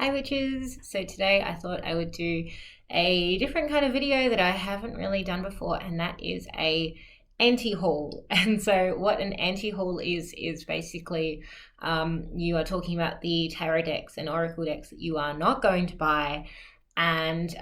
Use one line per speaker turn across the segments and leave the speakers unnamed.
Hi witches! So today I thought I would do a different kind of video that I haven't really done before, and that is a anti-haul. And so what an anti-haul is basically you are talking about the tarot decks and oracle decks that you are not going to buy, and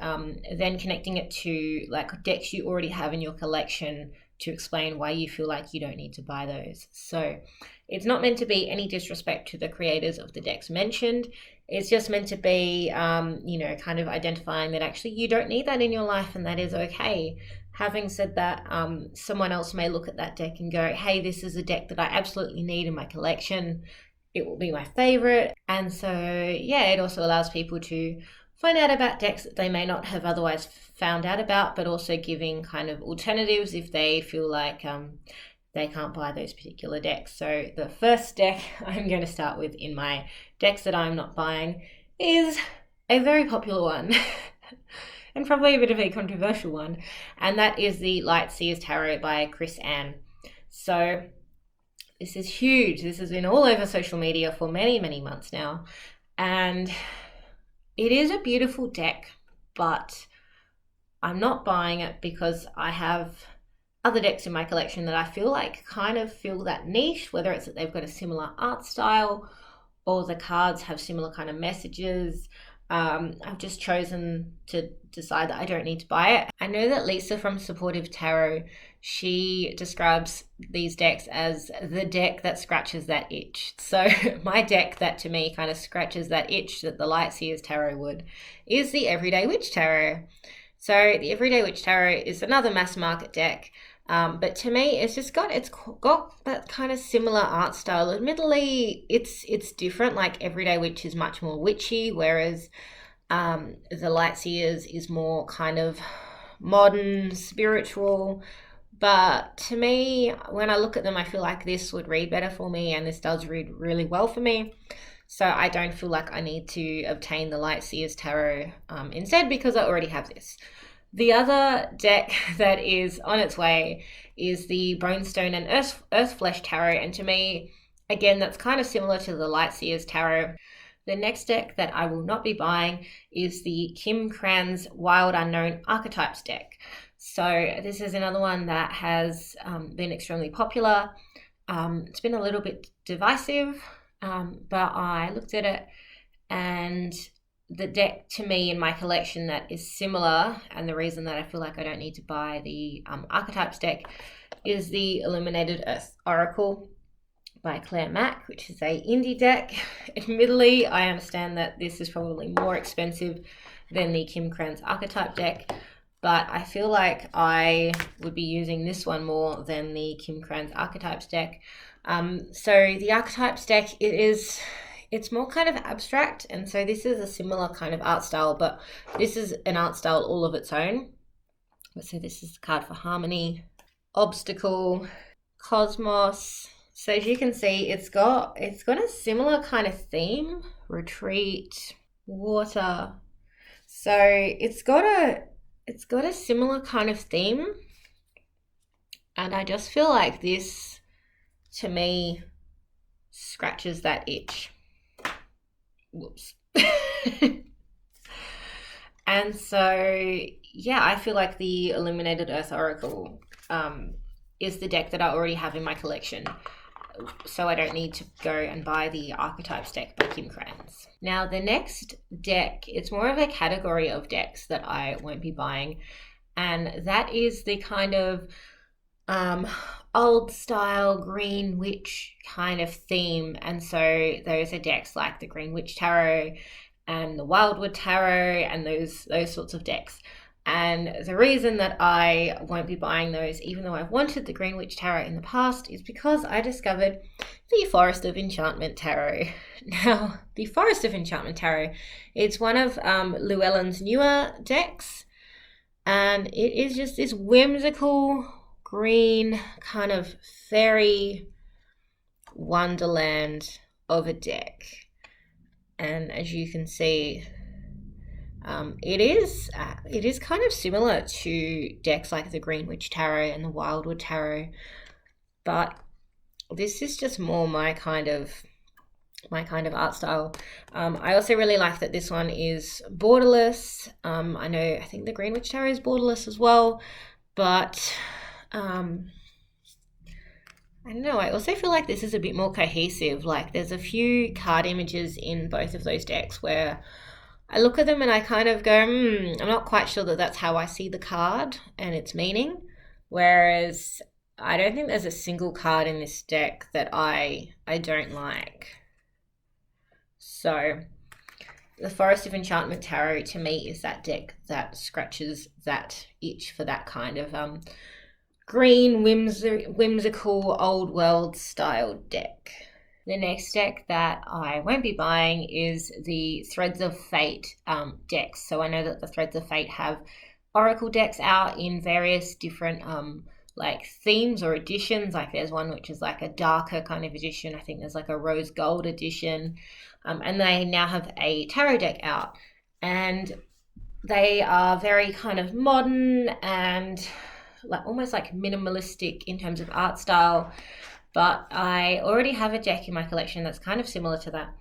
then connecting it to like decks you already have in your collection to explain why you feel like you don't need to buy those. So it's not meant to be any disrespect to the creators of the decks mentioned. It's just meant to be, kind of identifying that actually you don't need that in your life, and that is okay. Having said that, someone else may look at that deck and go, hey, this is a deck that I absolutely need in my collection. It will be my favorite. And so, yeah, it also allows people to find out about decks that they may not have otherwise found out about, but also giving kind of alternatives if they feel like they can't buy those particular decks. So the first deck I'm going to start with in my decks that I'm not buying is a very popular one and probably a bit of a controversial one, and that is the Lightseers Tarot by Chris Ann. So this is huge. This has been all over social media for many, many months now, and it is a beautiful deck, but I'm not buying it because I have other decks in my collection that I feel like kind of fill that niche, whether it's that they've got a similar art style or the cards have similar kind of messages. I've just chosen to decide that I don't need to buy it. I know that Lisa from Supportive Tarot, she describes these decks as the deck that scratches that itch. So my deck that to me kind of scratches that itch that the Lightseers Tarot would is the Everyday Witch Tarot. So the Everyday Witch Tarot is another mass market deck, but to me it's got that kind of similar art style. Admittedly, it's different. Like Everyday Witch is much more witchy, whereas the Lightseers is more kind of modern, spiritual. But to me, when I look at them, I feel like this would read better for me, and this does read really well for me. So I don't feel like I need to obtain the Lightseers Tarot instead, because I already have this. The other deck that is on its way is the Bonestone and Earthflesh Tarot, and to me, again, that's kind of similar to the Lightseers Tarot. The next deck that I will not be buying is the Kim Cran's Wild Unknown Archetypes deck. So this is another one that has been extremely popular. It's been a little bit divisive, but I looked at it, and the deck to me in my collection that is similar, and the reason that I feel like I don't need to buy the Archetypes deck, is the Illuminated Earth Oracle by Clare Mack, which is a indie deck. Admittedly, I understand that this is probably more expensive than the Kim Cran's Archetype deck, but I feel like I would be using this one more than the Kim Cran's Archetypes deck. So the Archetypes deck, it's more kind of abstract, and so this is a similar kind of art style, but this is an art style all of its own. So this is the card for Harmony, Obstacle, Cosmos. So as you can see, it's got a similar kind of theme: retreat, water. So it's got a similar kind of theme, and I just feel like this, to me, scratches that itch. Whoops. And so, yeah, I feel like the Illuminated Earth Oracle is the deck that I already have in my collection, so I don't need to go and buy the Archetypes deck by Kim Cran's. Now, the next deck, it's more of a category of decks that I won't be buying, and that is the kind of old style Green Witch kind of theme. And so those are decks like the Green Witch Tarot and the Wildwood Tarot and those sorts of decks. And the reason that I won't be buying those, even though I've wanted the Green Witch Tarot in the past, is because I discovered the Forest of Enchantment Tarot. Now, the Forest of Enchantment Tarot, it's one of Llewellyn's newer decks, and it is just this whimsical green kind of fairy wonderland of a deck. And as you can see, it is kind of similar to decks like the Green Witch Tarot and the Wildwood Tarot, but this is just more my kind of my kind of art style. I also really like that this one is borderless. I think the Greenwich Tarot is borderless as well, but I don't know, I also feel like this is a bit more cohesive. Like there's a few card images in both of those decks where I look at them and I kind of go, I'm not quite sure that that's how I see the card and its meaning. Whereas I don't think there's a single card in this deck that I don't like. So the Forest of Enchantment Tarot to me is that deck that scratches that itch for that kind of green, whimsical, old world style deck. The next deck that I won't be buying is the Threads of Fate decks. So I know that the Threads of Fate have Oracle decks out in various different like themes or editions. Like there's one which is like a darker kind of edition. I think there's like a rose gold edition. And they now have a tarot deck out. And they are very kind of modern and like almost like minimalistic in terms of art style, but I already have a deck in my collection that's kind of similar to that,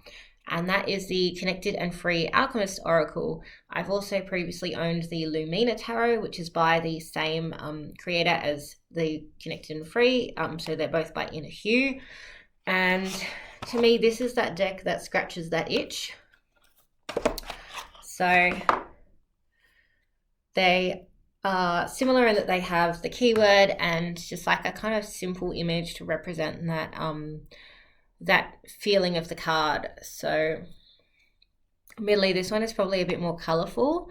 and that is the Connected and Free Alchemist Oracle. I've also previously owned the Illuminate Tarot, which is by the same creator as the Connected and Free, so they're both by Inner Hue, and to me this is that deck that scratches that itch. So they similar in that they have the keyword and just like a kind of simple image to represent that that feeling of the card. So admittedly this one is probably a bit more colorful.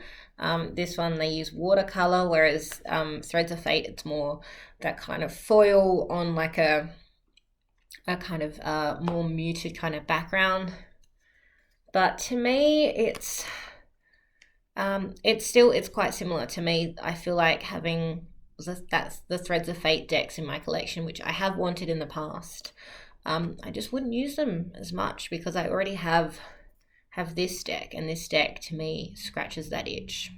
This one they use watercolor, whereas Threads of Fate, it's more that kind of foil on like a kind of more muted kind of background. But to me it's quite similar to me. I feel like having that's the Threads of Fate decks in my collection, which I have wanted in the past. I just wouldn't use them as much because I already have this deck, and this deck to me scratches that itch.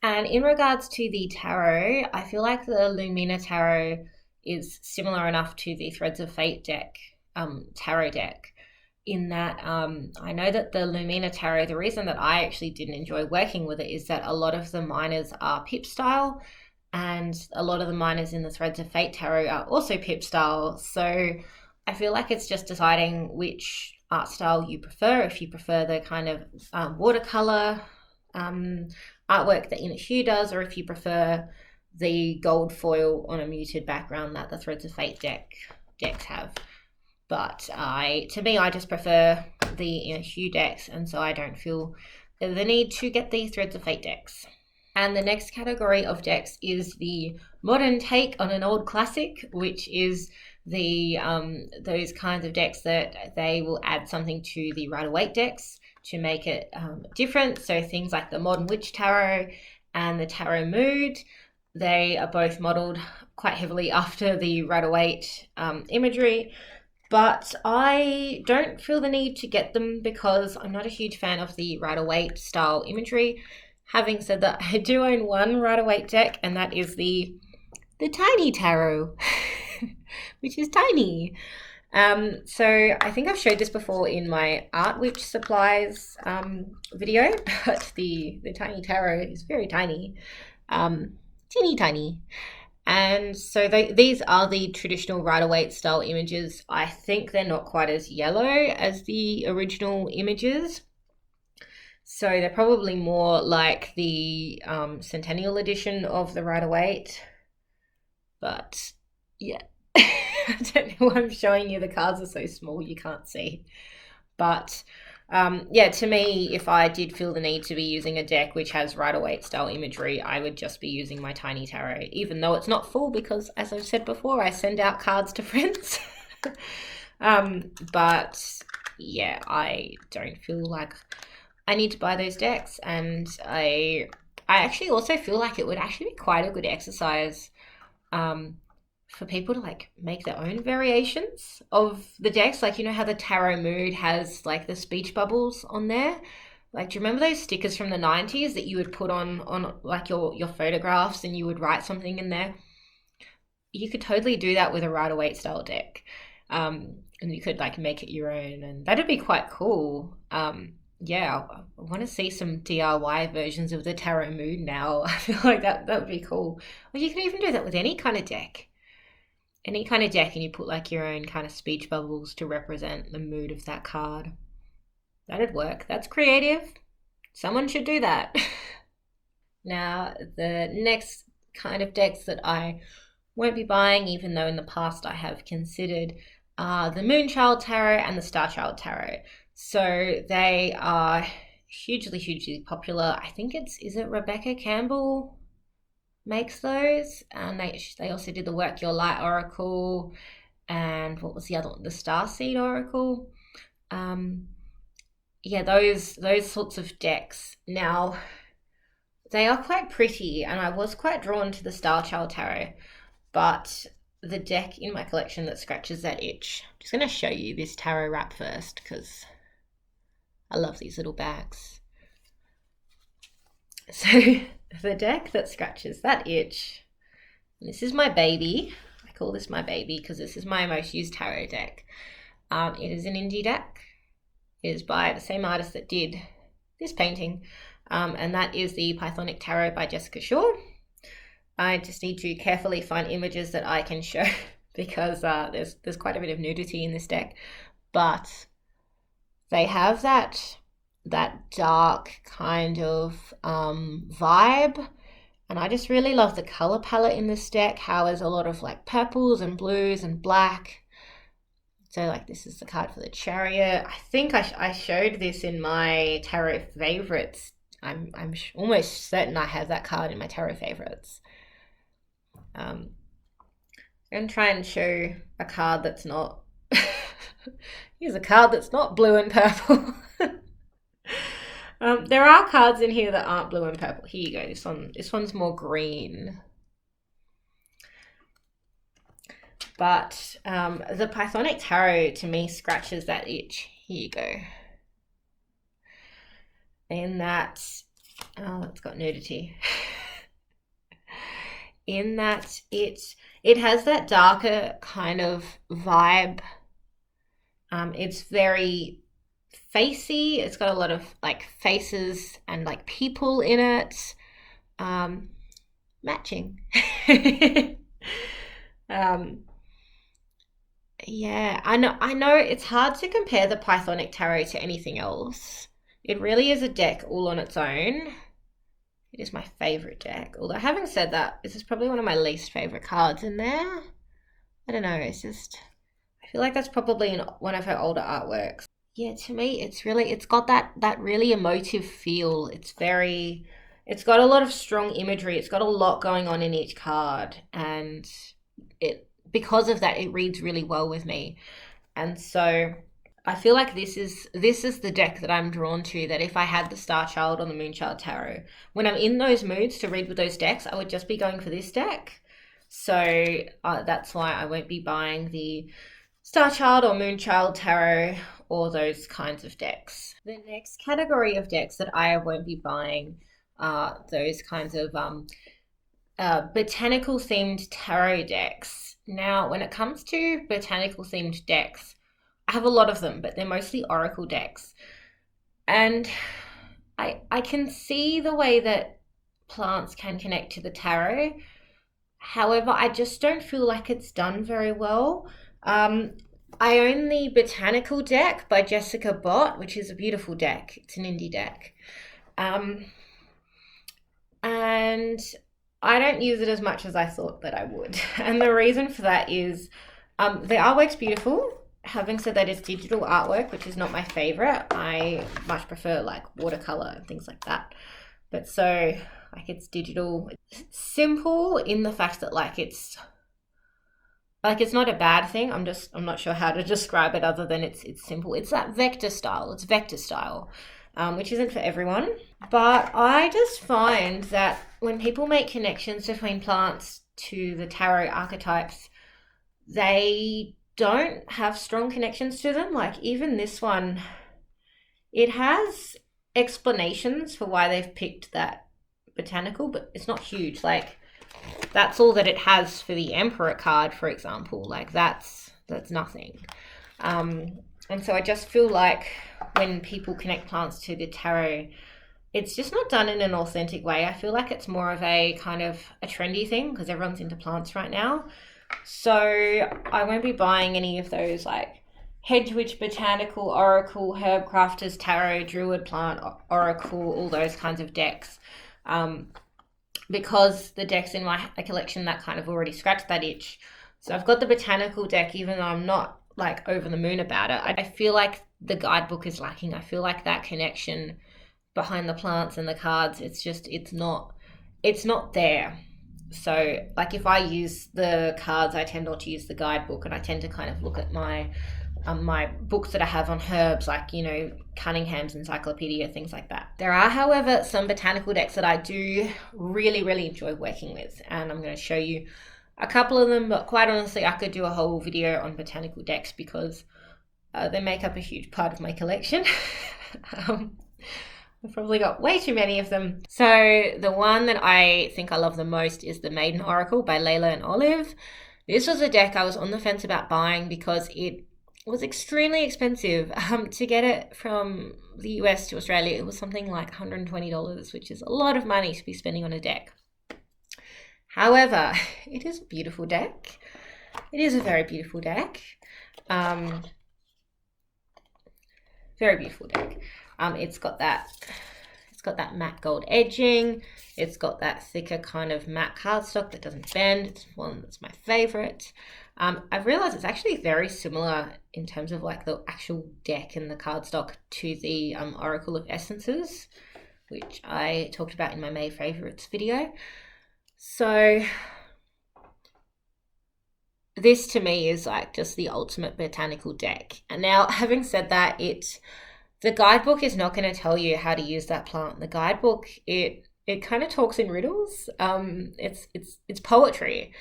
And in regards to the tarot, I feel like the Lumina Tarot is similar enough to the Threads of Fate deck, tarot deck, in that I know that the Lumina Tarot, the reason that I actually didn't enjoy working with it is that a lot of the minors are pip style, and a lot of the minors in the Threads of Fate Tarot are also pip style. So I feel like it's just deciding which art style you prefer. If you prefer the kind of watercolor artwork that Inner Hue does, or if you prefer the gold foil on a muted background that the Threads of Fate decks have. But to me, I just prefer the Inner Hue decks, and so I don't feel the need to get the Threads of Fate decks. And the next category of decks is the modern take on an old classic, which is the those kinds of decks that they will add something to the Rider-Waite decks to make it different. So things like the Modern Witch Tarot and the Tarot Mood, they are both modelled quite heavily after the Rider-Waite imagery. But I don't feel the need to get them because I'm not a huge fan of the Rider-Waite style imagery. Having said that, I do own one Rider-Waite deck, and that is the Tiny Tarot, which is tiny. So I think I've showed this before in my Art Witch Supplies video, but the Tiny Tarot is very tiny, teeny tiny. And so these are the traditional Rider-Waite style images. I think they're not quite as yellow as the original images. So they're probably more like the Centennial edition of the Rider-Waite. But yeah, I don't know why I'm showing you. The cards are so small you can't see. But yeah, to me, if I did feel the need to be using a deck which has Rider-Waite style imagery, I would just be using my Tiny Tarot, even though it's not full because, as I've said before, I send out cards to friends. But yeah, I don't feel like I need to buy those decks, and I actually also feel like it would actually be quite a good exercise for people to like make their own variations of the decks. Like, you know how the Tarot Mood has like the speech bubbles on there? Like, do you remember those stickers from the 90s that you would put on like your photographs and you would write something in there? You could totally do that with a Rider-Waite style deck. And you could like make it your own, and that'd be quite cool. Yeah, I want to see some DIY versions of the tarot mood now. I feel like that would be cool. Or you can even do that with any kind of deck. Any kind of deck, and you put like your own kind of speech bubbles to represent the mood of that card. That'd work. That's creative. Someone should do that. Now, the next kind of decks that I won't be buying, even though in the past I have considered, are the Moonchild Tarot and the Starchild Tarot. So they are hugely, hugely popular. I think is it Rebecca Campbell makes those? And they also did the Work Your Light Oracle, and what was the other one? The Starseed Oracle. Yeah, those sorts of decks. Now, they are quite pretty, and I was quite drawn to the Starchild Tarot, but the deck in my collection that scratches that itch. I'm just going to show you this tarot wrap first, because I love these little bags. So the deck that scratches that itch, this is my baby. I call this my baby because this is my most used tarot deck. It is an indie deck. It is by the same artist that did this painting, and that is the Pythonic Tarot by Jessica Shaw. I just need to carefully find images that I can show because there's quite a bit of nudity in this deck, but they have that dark kind of vibe, and I just really love the color palette in this deck. How there's a lot of like purples and blues and black. So like this is the card for the Chariot. I think I showed this in my tarot favorites. I'm almost certain I have that card in my tarot favorites. I'm going to try and show a card that's not here's a card that's not blue and purple. There are cards in here that aren't blue and purple. Here you go. This one's more green. But the Pythonic Tarot to me scratches that itch. Here you go. In that, oh, it's got nudity. In that it has that darker kind of vibe. It's very facey. It's got a lot of like faces and like people in it. Matching. Yeah, I know it's hard to compare the Pythonic Tarot to anything else. It really is a deck all on its own. It is my favorite deck. Although having said that, this is probably one of my least favorite cards in there. I don't know, it's just, I feel like that's probably in one of her older artworks. Yeah, to me, it's got that really emotive feel. It's got a lot of strong imagery. It's got a lot going on in each card, and because of that, it reads really well with me. And so I feel like this is the deck that I'm drawn to, that if I had the Starchild or the Moonchild Tarot, when I'm in those moods to read with those decks, I would just be going for this deck. So that's why I won't be buying the Starchild or Moonchild Tarot or those kinds of decks. The next category of decks that I won't be buying are those kinds of botanical themed tarot decks. Now, when it comes to botanical themed decks, I have a lot of them, but they're mostly oracle decks. And I can see the way that plants can connect to the tarot. However, I just don't feel like it's done very well. I own the Botanical deck by Jessica Bott, which is a beautiful deck. It's an indie deck. And I don't use it as much as I thought that I would. And the reason for that is the artwork's beautiful. Having said that, it's digital artwork, which is not my favorite. I much prefer like watercolor and things like that. But so like it's digital. It's simple in the fact that like it's not a bad thing. I'm not sure how to describe it other than it's simple. It's that vector style. It's vector style, which isn't for everyone. But I just find that when people make connections between plants to the tarot archetypes, they don't have strong connections to them. Like even this one, it has explanations for why they've picked that botanical, but it's not huge. Like that's all that it has for the Emperor card, for example. Like that's that's nothing. And so I just feel like when people connect plants to the tarot, it's just not done in an authentic way. I feel like it's more of a kind of a trendy thing because everyone's into plants right now. So I won't be buying any of those like Hedgewitch, Botanical, Oracle, Herbcrafters, Tarot, Druid Plant, Oracle, all those kinds of decks. Because the decks in my collection that kind of already scratched that itch. So I've got the Botanical deck, even though I'm not like over the moon about it. I feel like the guidebook is lacking. I feel like that connection behind the plants and the cards, it's not there. So like if I use the cards, I tend not to use the guidebook, and I tend to kind of look at my my books that I have on herbs, like, you know, Cunningham's Encyclopedia, things like that. There are, however, some botanical decks that I do really enjoy working with, and I'm going to show you a couple of them, but quite honestly, I could do a whole video on botanical decks because they make up a huge part of my collection. I've probably got way too many of them. So the one that I think I love the most is the Maiden Oracle by Leila and Olive. This was a deck I was on the fence about buying because it was extremely expensive. To get it from the US to Australia, it was something like $120, which is a lot of money to be spending on a deck. However, it is a beautiful deck. It is a very beautiful deck. Very beautiful deck. It's got that matte gold edging. It's got that thicker kind of matte cardstock that doesn't bend. It's one that's my favorite. I've realized it's actually very similar in terms of like the actual deck and the cardstock to the Oracle of Essences, which I talked about in my May favorites video. So this to me is like just the ultimate botanical deck. And now, having said that, the guidebook is not going to tell you how to use that plant. The guidebook, it kind of talks in riddles. It's poetry,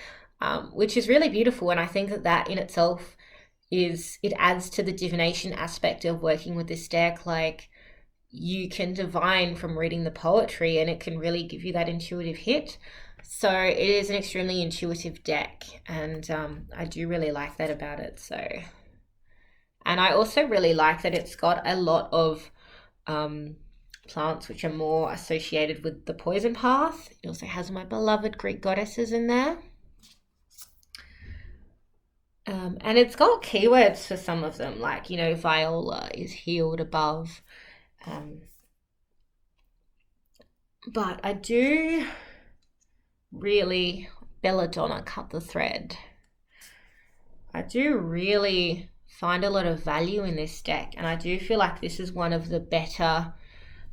which is really beautiful. And I think that in itself it adds to the divination aspect of working with this deck. Like, you can divine from reading the poetry, and it can really give you that intuitive hit. So it is an extremely intuitive deck, and I do really like that about it. So, and I also really like that it's got a lot of plants which are more associated with the poison path. It also has my beloved Greek goddesses in there. And it's got keywords for some of them, like, you know, Viola is healed above. But I do really, Belladonna, cut the thread. I do really find a lot of value in this deck, and I do feel like this is one of the better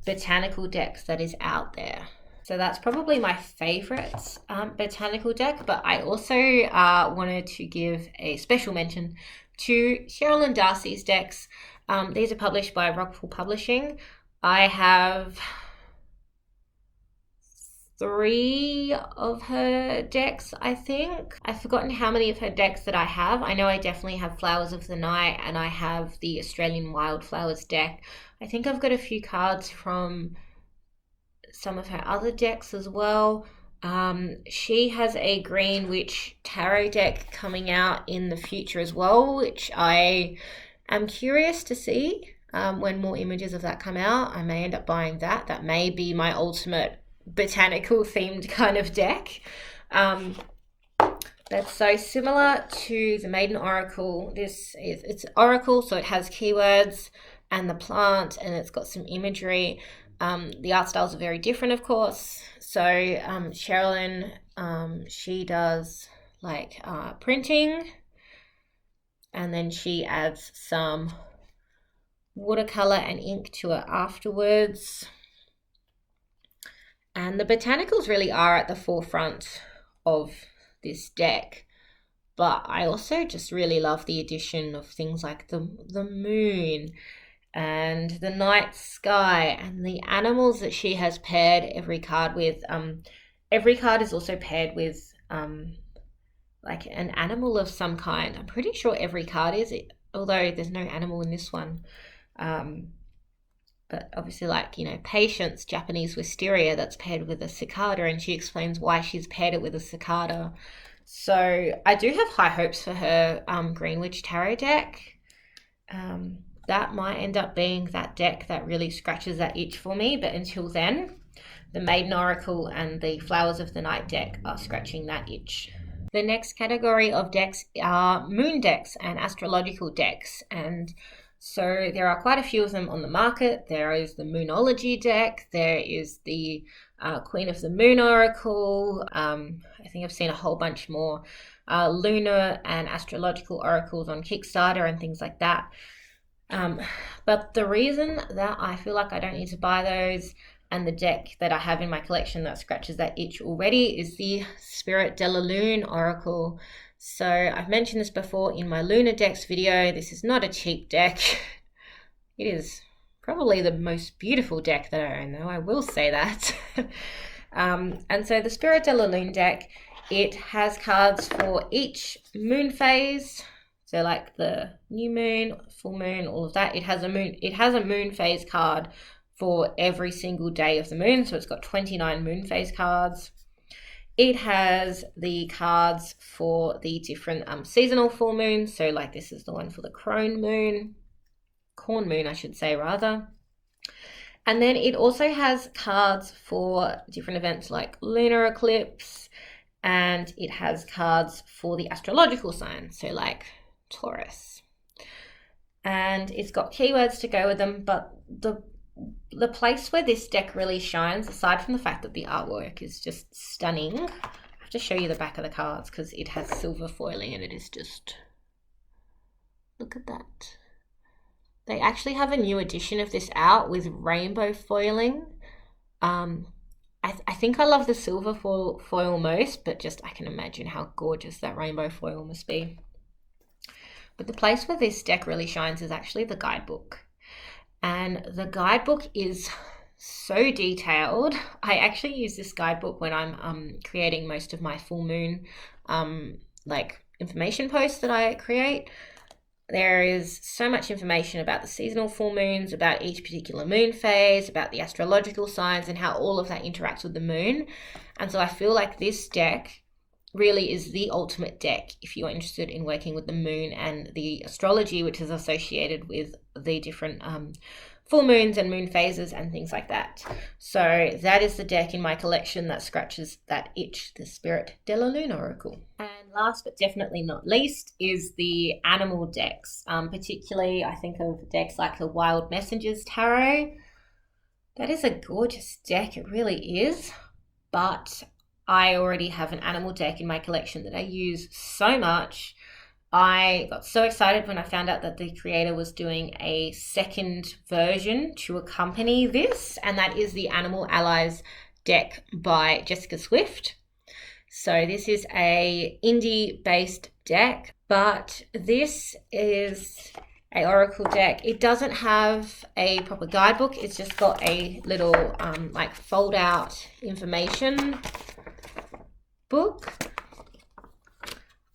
botanical decks that is out there. So that's probably my favorite botanical deck, but I also wanted to give a special mention to Cheralyn and Darcey's decks. These are published by Rockpool Publishing. I have 3 of her decks, I think. I've forgotten how many of her decks that I have. I know I definitely have Flowers of the Night, and I have the Australian Wildflowers deck. I think I've got a few cards from some of her other decks as well. She has a Green Witch tarot deck coming out in the future as well, which I am curious to see. When more images of that come out, I may end up buying that. That may be my ultimate botanical themed kind of deck. That's so similar to the Maiden Oracle. It's Oracle, so it has keywords and the plant, and it's got some imagery. The art styles are very different, of course. So Cheralyn, she does like printing, and then she adds some watercolor and ink to it afterwards. And the botanicals really are at the forefront of this deck. But I also just really love the addition of things like the moon and the night sky and the animals that she has paired every card with. Every card is also paired with like an animal of some kind. I'm pretty sure every card is, although there's no animal in this one. But obviously, like, you know, Patience, Japanese wisteria, that's paired with a cicada, and she explains why she's paired it with a cicada. So I do have high hopes for her Greenwich Tarot deck. That might end up being that deck that really scratches that itch for me, but until then, the Maiden Oracle and the Flowers of the Night deck are scratching that itch. The next category of decks are moon decks and astrological decks, and so there are quite a few of them on the market. There is the Moonology deck, there is the Queen of the Moon Oracle, I think I've seen a whole bunch more lunar and astrological oracles on Kickstarter and things like that. But the reason that I feel like I don't need to buy those, and the deck that I have in my collection that scratches that itch already, is the Spirit de la Lune Oracle. So I've mentioned this before in my Lunar decks video. This is not a cheap deck. It is probably the most beautiful deck that I own, though, I will say that. And so the Spirit de la Lune deck, it has cards for each moon phase. So like the new moon, full moon, all of that. It has a moon phase card for every single day of the moon. So it's got 29 moon phase cards. It has the cards for the different seasonal full moons. So like this is the one for the corn moon, I should say rather. And then it also has cards for different events like lunar eclipse, and it has cards for the astrological signs, so like Taurus. And it's got keywords to go with them, but the place where this deck really shines, aside from the fact that the artwork is just stunning, I have to show you the back of the cards because it has silver foiling and it is just, look at that. They actually have a new edition of this out with rainbow foiling. I think I love the silver foil most, but just I can imagine how gorgeous that rainbow foil must be. But the place where this deck really shines is actually the guidebook. And the guidebook is so detailed. I actually use this guidebook when I'm creating most of my full moon like information posts that I create. There is so much information about the seasonal full moons, about each particular moon phase, about the astrological signs and how all of that interacts with the moon. And so I feel like this deck really is the ultimate deck if you're interested in working with the moon and the astrology, which is associated with the different full moons and moon phases and things like that. So that is the deck in my collection that scratches that itch, the Spirit de la Lune Oracle. And last but definitely not least is the animal decks. Particularly I think of decks like the Wild Messengers Tarot. That is a gorgeous deck, it really is. But I already have an animal deck in my collection that I use so much. I got so excited when I found out that the creator was doing a second version to accompany this, and that is the Animal Allies deck by Jessica Swift. So this is a indie-based deck, but this is a oracle deck. It doesn't have a proper guidebook. It's just got a little like fold-out information book,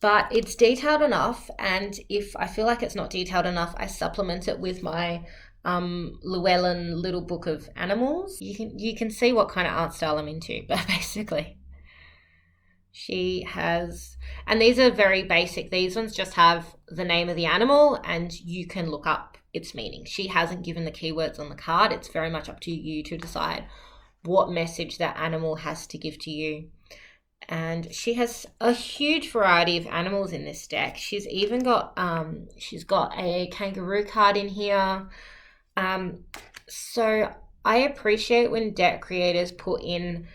but it's detailed enough, and if I feel like it's not detailed enough, I supplement it with my Llewellyn little book of animals. You can see what kind of art style I'm into, but basically she has, and these are very basic. These ones just have the name of the animal and you can look up its meaning. She hasn't given the keywords on the card. It's very much up to you to decide what message that animal has to give to you. And she has a huge variety of animals in this deck. She's even got a kangaroo card in here. So I appreciate when deck creators put in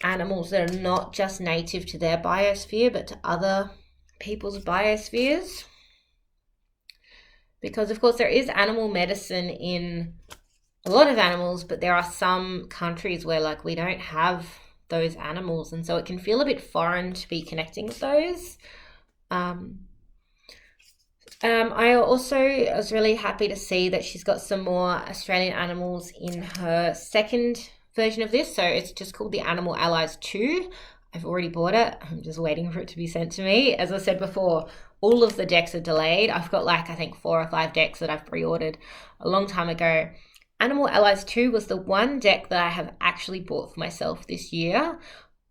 animals that are not just native to their biosphere but to other people's biospheres, because of course there is animal medicine in a lot of animals, but there are some countries where like we don't have those animals, and so it can feel a bit foreign to be connecting with those. I also was really happy to see that she's got some more Australian animals in her second version of this. So it's just called the Animal Allies 2. I've already bought it. I'm just waiting for it to be sent to me. As I said before, all of the decks are delayed. I've got like I think 4 or 5 decks that I've pre-ordered a long time ago. Animal Allies 2 was the one deck that I have actually bought for myself this year.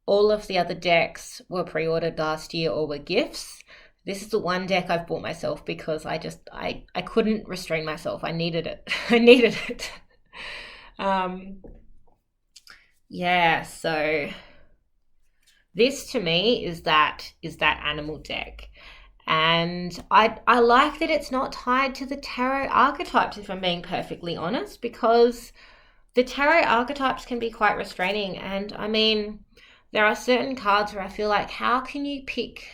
All of the other decks were pre-ordered last year or were gifts. This is the one deck I've bought myself because I couldn't restrain myself. I needed it. I needed it. Yeah, so this to me is that animal deck. And I like that it's not tied to the tarot archetypes, if I'm being perfectly honest, because the tarot archetypes can be quite restraining. And I mean, there are certain cards where I feel like, how can you pick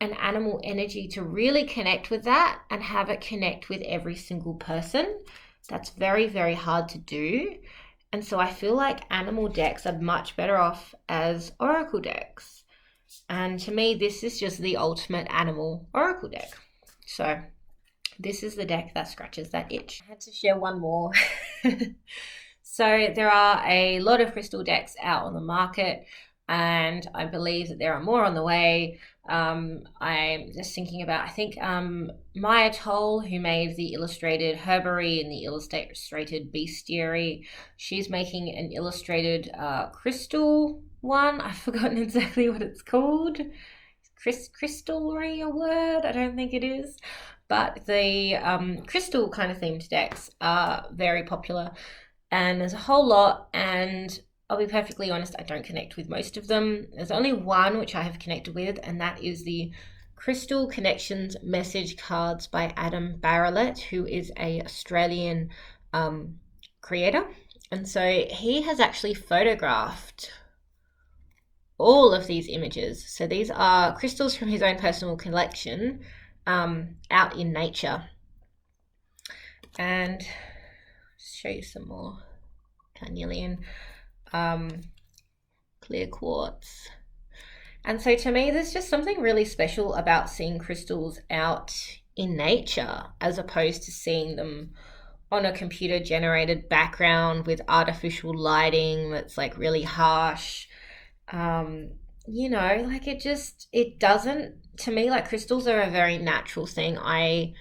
an animal energy to really connect with that and have it connect with every single person? That's very, very hard to do. And so I feel like animal decks are much better off as oracle decks. And to me, this is just the ultimate animal oracle deck. So this is the deck that scratches that itch. I had to share one more. So there are a lot of crystal decks out on the market, and I believe that there are more on the way. I'm just thinking about, I think Maya Toll, who made the illustrated Herbery and the illustrated Bestiary, she's making an illustrated crystal one. I've forgotten exactly what it's called. Crystallary a word? I don't think it is. But the crystal kind of themed decks are very popular, and there's a whole lot, and I'll be perfectly honest, I don't connect with most of them. There's only one which I have connected with, and that is the Crystal Connections message cards by Adam Barralet, who is an Australian creator. And so he has actually photographed all of these images. So these are crystals from his own personal collection out in nature. And show you some more carnelian, clear quartz. And so to me, there's just something really special about seeing crystals out in nature as opposed to seeing them on a computer generated background with artificial lighting that's like really harsh. You know, like it doesn't, to me, like crystals are a very natural thing. I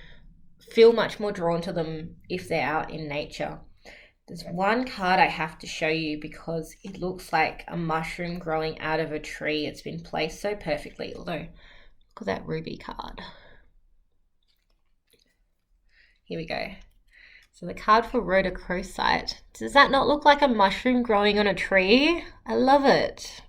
feel much more drawn to them if they're out in nature. There's one card I have to show you because it looks like a mushroom growing out of a tree. It's been placed so perfectly, although look at that ruby card. Here we go. So the card for rhodochrosite. Does that not look like a mushroom growing on a tree? I love it.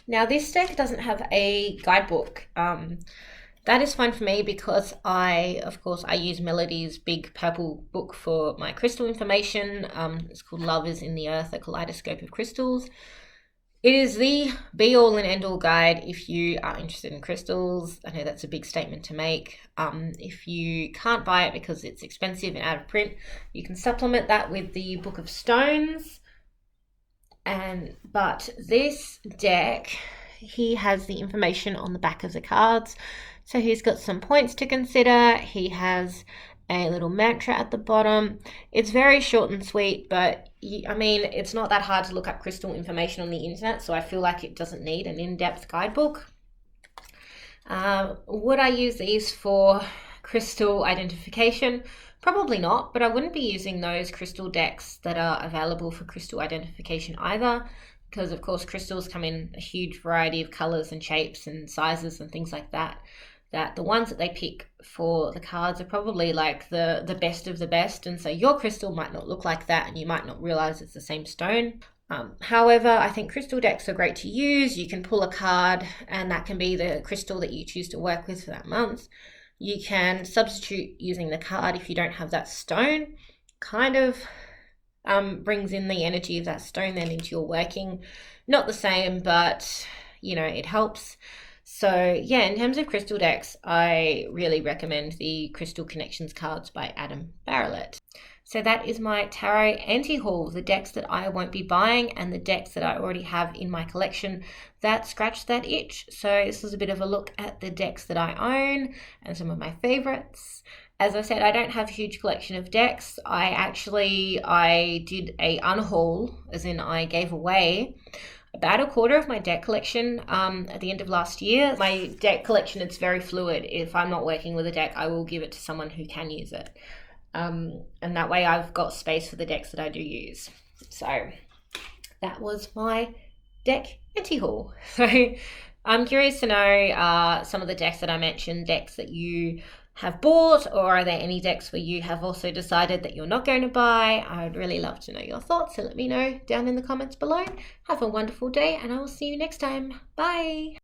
Now this deck doesn't have a guidebook. That is fine for me because of course, I use Melody's big purple book for my crystal information. It's called Love is in the Earth, a Kaleidoscope of Crystals. It is the be-all and end-all guide if you are interested in crystals. I know that's a big statement to make. If you can't buy it because it's expensive and out of print, you can supplement that with the Book of Stones. But this deck, he has the information on the back of the cards. So he's got some points to consider. He has a little mantra at the bottom. It's very short and sweet, but I mean, it's not that hard to look up crystal information on the internet, so I feel like it doesn't need an in-depth guidebook. Would I use these for crystal identification? Probably not, but I wouldn't be using those crystal decks that are available for crystal identification either, because of course crystals come in a huge variety of colors and shapes and sizes and things like that. That the ones that they pick for the cards are probably like the best of the best, and so your crystal might not look like that and you might not realize it's the same stone. However, I think crystal decks are great to use. You can pull a card and that can be the crystal that you choose to work with for that month. You can substitute using the card if you don't have that stone. Kind of brings in the energy of that stone then into your working. Not the same, but you know, it helps. So yeah, in terms of crystal decks, I really recommend the Crystal Connections cards by Adam Barralet. So that is my tarot anti-haul, the decks that I won't be buying and the decks that I already have in my collection that scratch that itch. So this was a bit of a look at the decks that I own and some of my favorites. As I said, I don't have a huge collection of decks. I did a unhaul, as in I gave away about a quarter of my deck collection at the end of last year. My deck collection, it's very fluid. If I'm not working with a deck, I will give it to someone who can use it. And that way I've got space for the decks that I do use. So that was my deck anti-haul. So I'm curious to know some of the decks that I mentioned, decks that you have bought, or are there any decks where you have also decided that you're not going to buy? I would really love to know your thoughts, so let me know down in the comments below. Have a wonderful day, and I will see you next time. Bye!